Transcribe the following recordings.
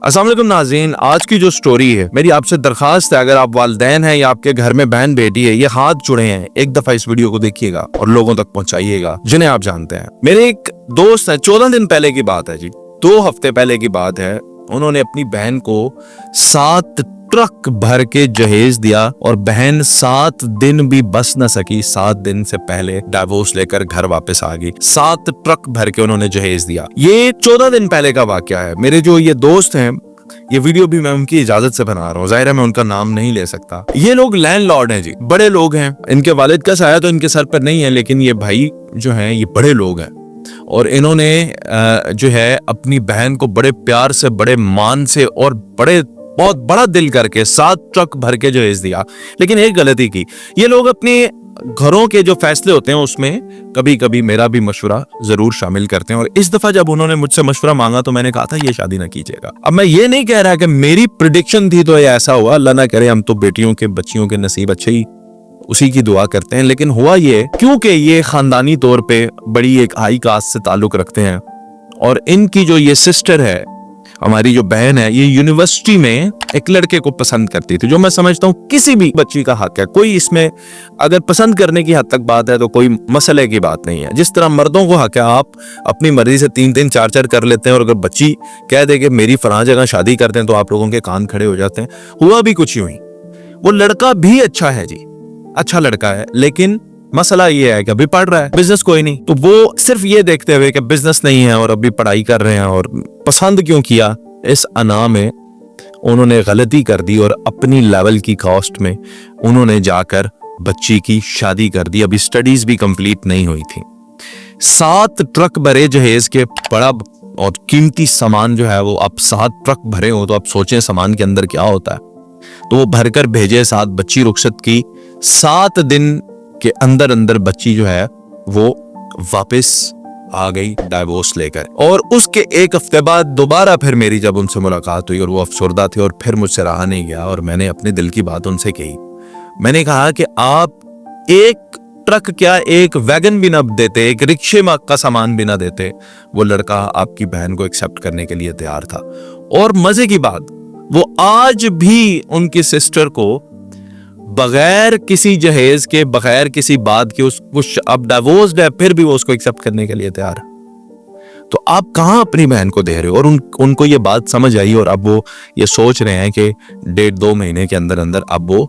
अस्सलाम वालेकुम नाज़रीन, आज की जो स्टोरी है मेरी आपसे दरखास्त है, अगर आप वालिदैन हैं या आपके घर में बहन बेटी है, ये हाथ जुड़े हैं, एक दफा इस वीडियो को देखिएगा और लोगों तक पहुंचाइएगा जिन्हें आप जानते हैं। मेरे एक दोस्त है, 14 दिन पहले की बात है जी, 2 हफ्ते पहले की बात है, उन्होंने अपनी बहन को 7 ट्रक भर के जहेज दिया और बहन 7 दिन भी बस न सकी। 7 दिन से पहले डाइवोर्स लेकर घर वापस आ गई। 7 ट्रक भर के उन्होंने जहेज दिया। ये 14 दिन पहले का वाकया है। मेरे जो ये दोस्त हैं, ये वीडियो भी मैं उनकी इजाजत से बना रहा हूँ, जाहिर है मैं उनका नाम नहीं ले सकता। ये लोग लैंडलॉर्ड हैं जी, बड़े लोग हैं। इनके वालिद का साया तो इनके सर पर नहीं है, लेकिन ये भाई जो हैं ये बड़े लोग हैं और इन्होंने जो है अपनी बहन को बड़े प्यार से, बड़े मान से और बहुत बड़ा दिल करके 7 ट्रक भर के जहेज दिया। लेकिन एक गलती की, ये लोग अपने घरों के जो फैसले होते हैं उसमें कभी कभी मेरा भी मशवरा जरूर शामिल करते हैं। और इस दफा जब उन्होंने मुझसे मशवरा मांगा तो मैंने कहा था ये शादी ना कीजिएगा। अब मैं ये नहीं कह रहा कि मेरी प्रिडिक्शन थी तो ये ऐसा हुआ, अल्लाह ना करे, हम तो बेटियों के बच्चियों के नसीब अच्छे ही उसी की दुआ करते हैं। लेकिन हुआ ये, क्योंकि ये खानदानी तौर पे बड़ी एक हाई कास्ट से ताल्लुक रखते हैं और इनकी जो ये सिस्टर है, हमारी जो बहन है, ये यूनिवर्सिटी में एक लड़के को पसंद करती थी, जो मैं समझता हूँ किसी भी बच्ची का हक है। कोई इसमें अगर पसंद करने की हद तक बात है तो कोई मसले की बात नहीं है। जिस तरह मर्दों को हक है, आप अपनी मर्जी से 3-3 4-4 कर लेते हैं और अगर बच्ची कह दे कि मेरी फलां जगह शादी करते हैं तो आप लोगों के कान खड़े हो जाते हैं। हुआ भी कुछ यूं ही। वो लड़का भी अच्छा है जी, अच्छा लड़का है, लेकिन मसला ये है कि अभी पढ़ रहा है, बिजनेस कोई नहीं। तो वो सिर्फ ये देखते हुए कि बिजनेस नहीं है और अभी पढ़ाई कर रहे हैं और पसंद क्यों किया, इस अना में उन्होंने गलती कर दी और अपनी लेवल की कॉस्ट में उन्होंने जाकर बच्ची की शादी कर दी। अभी स्टडीज भी कंप्लीट नहीं हुई थी। 7 ट्रक भरे जहेज के बड़ा और कीमती सामान जो है वो, अब 7 ट्रक भरे हो तो आप सोचें सामान के अंदर क्या होता है। तो वो भरकर भेजे, 7 बच्ची रुखसत की। 7 दिन के अंदर अंदर बच्ची जो है वो वापस आ गई डाइवोर्स लेकर। और उसके 1 हफ्ते बाद दोबारा फिर मेरी जब उनसे मुलाकात हुई और वो अफसरदा थे और फिर मुझसे रहा नहीं गया और मैंने अपने दिल की बात उनसे कही। मैंने कहा कि आप एक ट्रक क्या, एक वैगन भी ना देते, एक रिक्शे में का सामान भी ना देते, वो लड़का आपकी बहन को एक्सेप्ट करने के लिए तैयार था। और मजे की बात, वो आज भी उनकी सिस्टर को बगैर किसी जहेज के, बगैर किसी बात के, उसको अब डाइवोर्स्ड है फिर भी वो उसको एक्सेप्ट करने के लिए तैयार है। तो आप कहां अपनी बहन को दे रहे हो? और उनको ये बात समझ आई और अब वो ये सोच रहे हैं कि 1.5-2 महीने के अंदर अंदर अब वो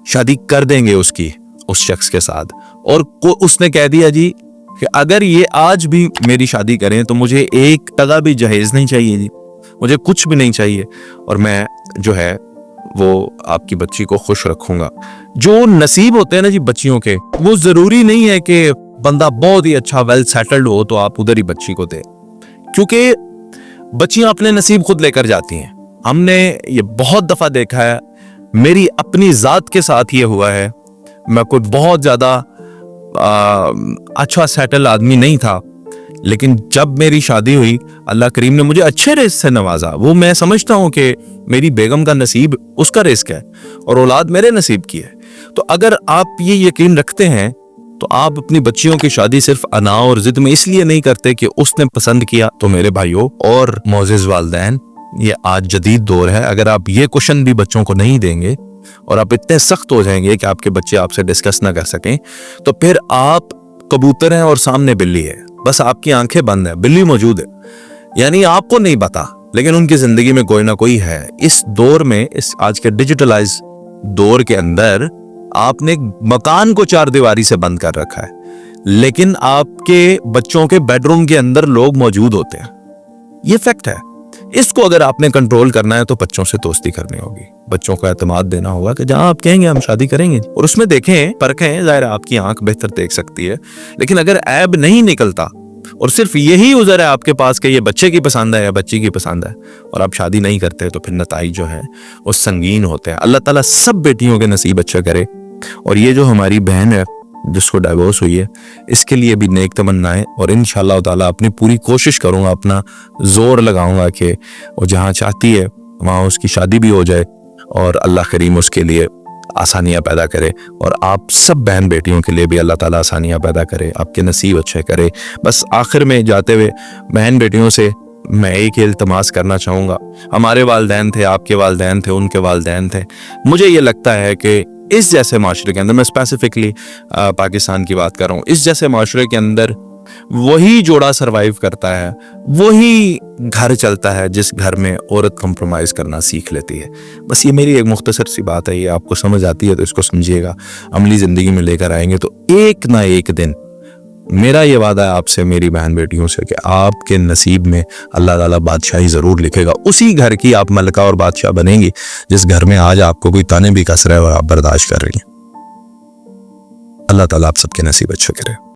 शादी कर देंगे उसकी, उस शख्स के साथ। और उसने कह दिया जी कि अगर ये आज भी मेरी शादी करें तो मुझे 1 टका भी जहेज नहीं चाहिए जी, मुझे कुछ भी नहीं चाहिए और मैं जो है वो आपकी बच्ची को खुश रखूंगा। जो नसीब होते हैं ना जी बच्चियों के, वो जरूरी नहीं है कि बंदा बहुत ही अच्छा वेल सेटल्ड हो तो आप उधर ही बच्ची को दे, क्योंकि बच्चियां अपने नसीब खुद लेकर जाती हैं। हमने ये बहुत दफा देखा है, मेरी अपनी जात के साथ ये हुआ है। मैं कोई बहुत ज्यादा अच्छा सेटल आदमी नहीं था, लेकिन जब मेरी शादी हुई अल्लाह करीम ने मुझे अच्छे रिस्क से नवाजा। वो मैं समझता हूँ कि मेरी बेगम का नसीब उसका रिस्क है और औलाद मेरे नसीब की है। तो अगर आप ये यकीन रखते हैं तो आप अपनी बच्चियों की शादी सिर्फ अना और जिद में इसलिए नहीं करते कि उसने पसंद किया। तो मेरे भाइयों और मोअज़्ज़िज़ वालिदैन, ये आज जदीद दौर है। अगर आप ये क्वेश्चन भी बच्चों को नहीं देंगे और आप इतने सख्त हो जाएंगे कि आपके बच्चे आपसे डिस्कस ना कर सकें, तो फिर आप कबूतर हैं और सामने बिल्ली है, बस आपकी आंखें बंद है, बिल्ली मौजूद है, यानी आपको नहीं पता, लेकिन उनकी जिंदगी में कोई ना कोई है। इस दौर में, इस आज के डिजिटलाइज दौर के अंदर आपने मकान को 4 दीवारी से बंद कर रखा है, लेकिन आपके बच्चों के बेडरूम के अंदर लोग मौजूद होते हैं। ये फैक्ट है। इसको अगर आपने कंट्रोल करना है तो बच्चों से दोस्ती करनी होगी, बच्चों को एतमाद देना होगा कि जहां आप कहेंगे हम शादी करेंगे, और उसमें देखें, परखें, जाहिर आपकी आंख बेहतर देख सकती है, लेकिन अगर ऐब नहीं निकलता और सिर्फ यही उज़र है आपके पास कि ये बच्चे की पसंद है या बच्ची की पसंद है और आप शादी नहीं करते, तो फिर नताइज जो है वो संगीन होते हैं। अल्लाह ताला सब बेटियों के नसीब अच्छे करे। और ये जो हमारी बहन है जिसको डाइवोर्स हुई है, इसके लिए भी नेक तमन्नाएं, और इंशाअल्लाह ताला अपनी पूरी कोशिश करूंगा, अपना जोर लगाऊंगा कि वो जहां चाहती है वहां उसकी शादी भी हो जाए और अल्लाह करीम उसके लिए आसानियां पैदा करे। और आप सब बहन बेटियों के लिए भी अल्लाह ताला आसानियां पैदा करे, आपके नसीब अच्छे करे। बस आखिर में जाते हुए बहन बेटियों से मैं एक ही इल्तमास करना चाहूँगा, हमारे वालिदैन थे, आपके वालिदैन थे, उनके वालिदैन थे, मुझे ये लगता है कि इस जैसे माशरे के अंदर, मैं स्पेसिफिकली पाकिस्तान की बात कर रहा हूँ, इस जैसे माशरे के अंदर वही जोड़ा सरवाइव करता है, वही घर चलता है जिस घर में औरत कंप्रोमाइज करना सीख लेती है। बस ये मेरी एक मुख्तसर सी बात है, ये आपको समझ आती है तो इसको समझिएगा, अमली ज़िंदगी में लेकर आएंगे तो एक ना एक दिन, मेरा ये वादा है आपसे, मेरी बहन बेटियों से, कि आपके नसीब में अल्लाह ताला बादशाही ज़रूर लिखेगा। उसी घर की आप मलका और बादशाह बनेंगी जिस घर में आज आपको कोई ताने भी कस रहा है और आप बर्दाश्त कर रही हैं। अल्लाह ताला आप सबके नसीब अच्छे करे।